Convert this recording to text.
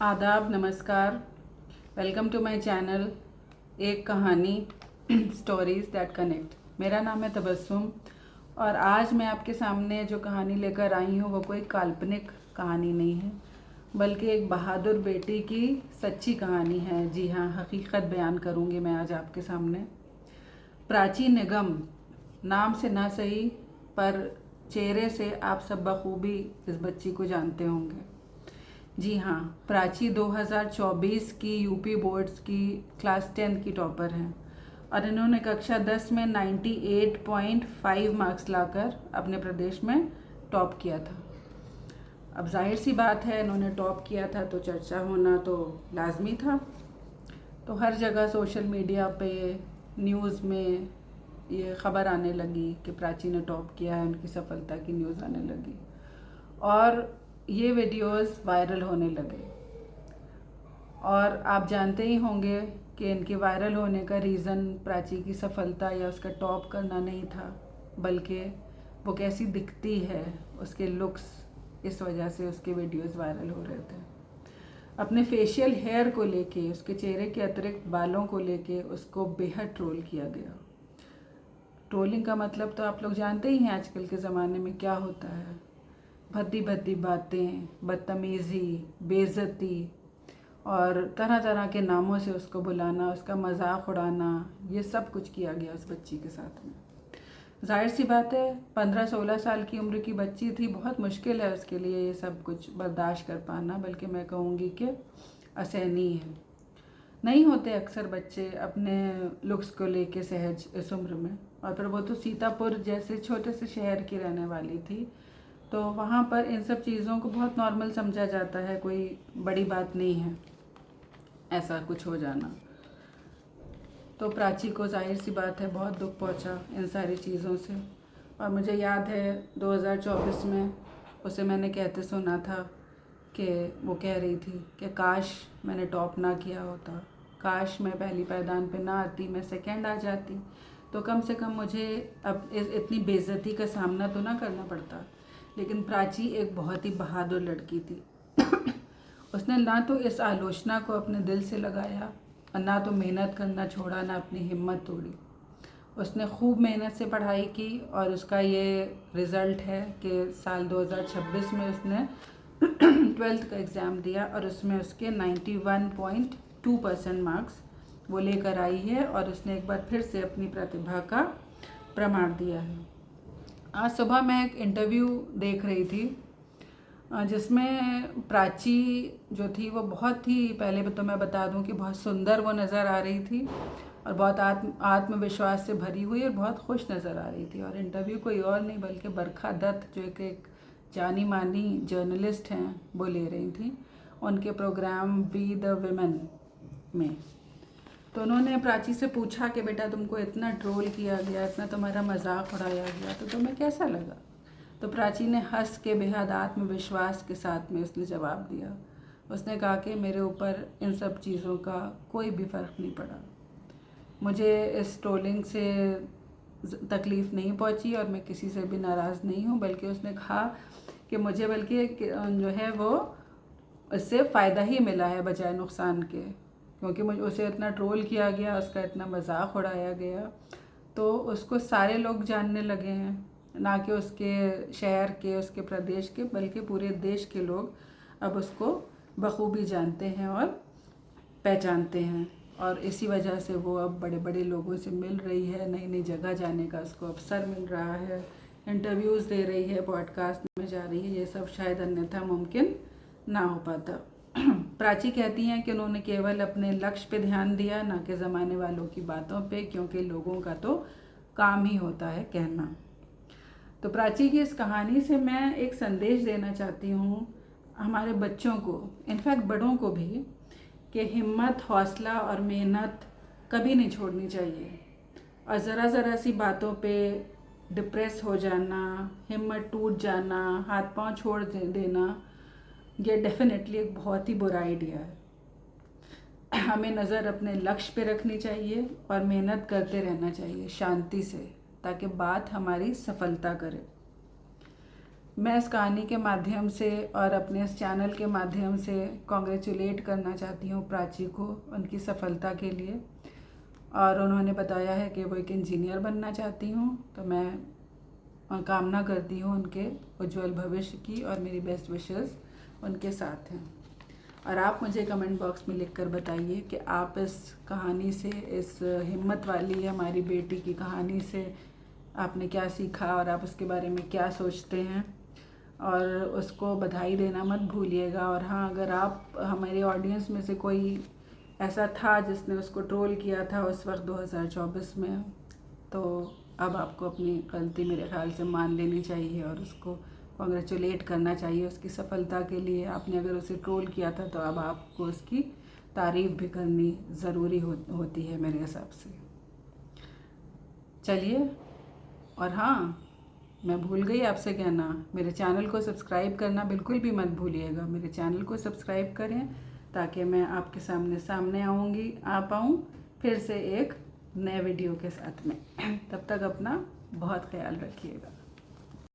आदाब, नमस्कार। Welcome to my channel एक कहानी स्टोरीज दैट कनेक्ट। मेरा नाम है तबस्सुम और आज मैं आपके सामने जो कहानी लेकर आई हूँ वो कोई काल्पनिक कहानी नहीं है, बल्कि एक बहादुर बेटी की सच्ची कहानी है। जी हाँ, हकीकत बयान करूँगी मैं आज आपके सामने। प्राची निगम नाम से ना सही, पर चेहरे से आप सब बखूबी इस बच्ची को जानते होंगे। जी हाँ, प्राची 2024 की यूपी बोर्ड्स की क्लास 10 की टॉपर हैं और इन्होंने कक्षा 10 में 98.5 मार्क्स लाकर अपने प्रदेश में टॉप किया था। अब जाहिर सी बात है, इन्होंने टॉप किया था तो चर्चा होना तो लाजमी था। तो हर जगह सोशल मीडिया पे, न्यूज़ में ये ख़बर आने लगी कि प्राची ने टॉप किया है, उनकी सफलता की न्यूज़ आने लगी और ये वीडियोस वायरल होने लगे। और आप जानते ही होंगे कि इनके वायरल होने का रीज़न प्राची की सफलता या उसका टॉप करना नहीं था, बल्कि वो कैसी दिखती है, उसके लुक्स, इस वजह से उसके वीडियोस वायरल हो रहे थे। अपने फेशियल हेयर को लेके, उसके चेहरे के अतिरिक्त बालों को लेके उसको बेहद ट्रोल किया गया। ट्रोलिंग का मतलब तो आप लोग जानते ही हैं आजकल के ज़माने में क्या होता है। भद्दी भद्दी बातें, बदतमीज़ी, बेइज्जती और तरह तरह के नामों से उसको बुलाना, उसका मजाक उड़ाना, ये सब कुछ किया गया उस बच्ची के साथ में। जाहिर सी बात है, 15-16 साल की उम्र की बच्ची थी, बहुत मुश्किल है उसके लिए ये सब कुछ बर्दाश्त कर पाना, बल्कि मैं कहूँगी कि असहनीय है। नहीं होते अक्सर बच्चे अपने लुक्स को लेके सहज इस उम्र में, और फिर वो तो सीतापुर जैसे छोटे से शहर की रहने वाली थी, तो वहाँ पर इन सब चीज़ों को बहुत नॉर्मल समझा जाता है, कोई बड़ी बात नहीं है ऐसा कुछ हो जाना। तो प्राची को जाहिर सी बात है बहुत दुख पहुँचा इन सारी चीज़ों से। और मुझे याद है 2024 में उसे मैंने कहते सुना था कि वो कह रही थी कि काश मैंने टॉप ना किया होता, काश मैं पहली पायदान पे ना आती, मैं सेकंड आ जाती, तो कम से कम मुझे अब इतनी बेइज्जती का सामना तो ना करना पड़ता। लेकिन प्राची एक बहुत ही बहादुर लड़की थी। उसने ना तो इस आलोचना को अपने दिल से लगाया और ना तो मेहनत करना छोड़ा, ना अपनी हिम्मत तोड़ी। उसने खूब मेहनत से पढ़ाई की और उसका ये रिज़ल्ट है कि साल 2026 में उसने 12th का एग्ज़ाम दिया और उसमें उसके 91.2% मार्क्स वो लेकर आई है और उसने एक बार फिर से अपनी प्रतिभा का प्रमाण दिया है। आज सुबह मैं एक इंटरव्यू देख रही थी जिसमें प्राची जो थी वो बहुत ही, पहले तो मैं बता दूं कि बहुत सुंदर वो नज़र आ रही थी और बहुत आत्मविश्वास से भरी हुई और बहुत खुश नज़र आ रही थी। और इंटरव्यू कोई और नहीं बल्कि बरखा दत्त, जो एक जानी मानी जर्नलिस्ट हैं, वो ले रही थी उनके प्रोग्राम वी द विमेन में। तो उन्होंने प्राची से पूछा कि बेटा, तुमको इतना ट्रोल किया गया, इतना तुम्हारा मजाक उड़ाया गया, तो तुम्हें कैसा लगा? तो प्राची ने हंस के बेहद आत्मविश्वास के साथ में उसने जवाब दिया। उसने कहा कि मेरे ऊपर इन सब चीज़ों का कोई भी फ़र्क नहीं पड़ा, मुझे इस ट्रोलिंग से तकलीफ़ नहीं पहुंची और मैं किसी से भी नाराज़ नहीं हूं, बल्कि उसने कहा कि मुझे बल्कि जो है वो इससे फ़ायदा ही मिला है बजाय नुकसान के, क्योंकि मुझे उसे इतना ट्रोल किया गया, उसका इतना मजाक उड़ाया गया, तो उसको सारे लोग जानने लगे हैं, ना कि उसके शहर के, उसके प्रदेश के, बल्कि पूरे देश के लोग अब उसको बखूबी जानते हैं और पहचानते हैं। और इसी वजह से वो अब बड़े बड़े लोगों से मिल रही है, नई नई जगह जाने का उसको अवसर मिल रहा है, इंटरव्यूज़ दे रही है, पॉडकास्ट में जा रही है। ये सब शायद अन्यथा मुमकिन ना हो पाता। प्राची कहती हैं कि उन्होंने केवल अपने लक्ष्य पे ध्यान दिया, ना कि ज़माने वालों की बातों पे, क्योंकि लोगों का तो काम ही होता है कहना। तो प्राची की इस कहानी से मैं एक संदेश देना चाहती हूँ हमारे बच्चों को, इनफैक्ट बड़ों को भी, कि हिम्मत, हौसला और मेहनत कभी नहीं छोड़नी चाहिए। और ज़रा ज़रा सी बातों पे डिप्रेस हो जाना, हिम्मत टूट जाना, हाथ पांव छोड़ देना, ये डेफिनेटली एक बहुत ही बुरा आइडिया है। हमें नज़र अपने लक्ष्य पे रखनी चाहिए और मेहनत करते रहना चाहिए शांति से, ताकि बात हमारी सफलता करे। मैं इस कहानी के माध्यम से और अपने इस चैनल के माध्यम से कॉन्ग्रेचुलेट करना चाहती हूँ प्राची को उनकी सफलता के लिए। और उन्होंने बताया है कि वो एक इंजीनियर बनना चाहती हूँ, तो मैं कामना करती हूँ उनके उज्जवल भविष्य की, और मेरी बेस्ट विशेस उनके साथ हैं। और आप मुझे कमेंट बॉक्स में लिखकर बताइए कि आप इस कहानी से, इस हिम्मत वाली हमारी बेटी की कहानी से आपने क्या सीखा और आप उसके बारे में क्या सोचते हैं। और उसको बधाई देना मत भूलिएगा। और हाँ, अगर आप हमारे ऑडियंस में से कोई ऐसा था जिसने उसको ट्रोल किया था उस वक्त 2024 में, तो अब आपको अपनी गलती मेरे ख्याल से मान लेनी चाहिए और उसको कॉन्ग्रेचुलेट करना चाहिए उसकी सफलता के लिए। आपने अगर उसे ट्रोल किया था तो अब आपको उसकी तारीफ़ भी करनी ज़रूरी होती है मेरे हिसाब से। चलिए, और हाँ, मैं भूल गई आपसे कहना, मेरे चैनल को सब्सक्राइब करना बिल्कुल भी मत भूलिएगा। मेरे चैनल को सब्सक्राइब करें ताकि मैं आपके सामने आ पाऊँ फिर से एक नए वीडियो के साथ में। तब तक अपना बहुत ख्याल रखिएगा।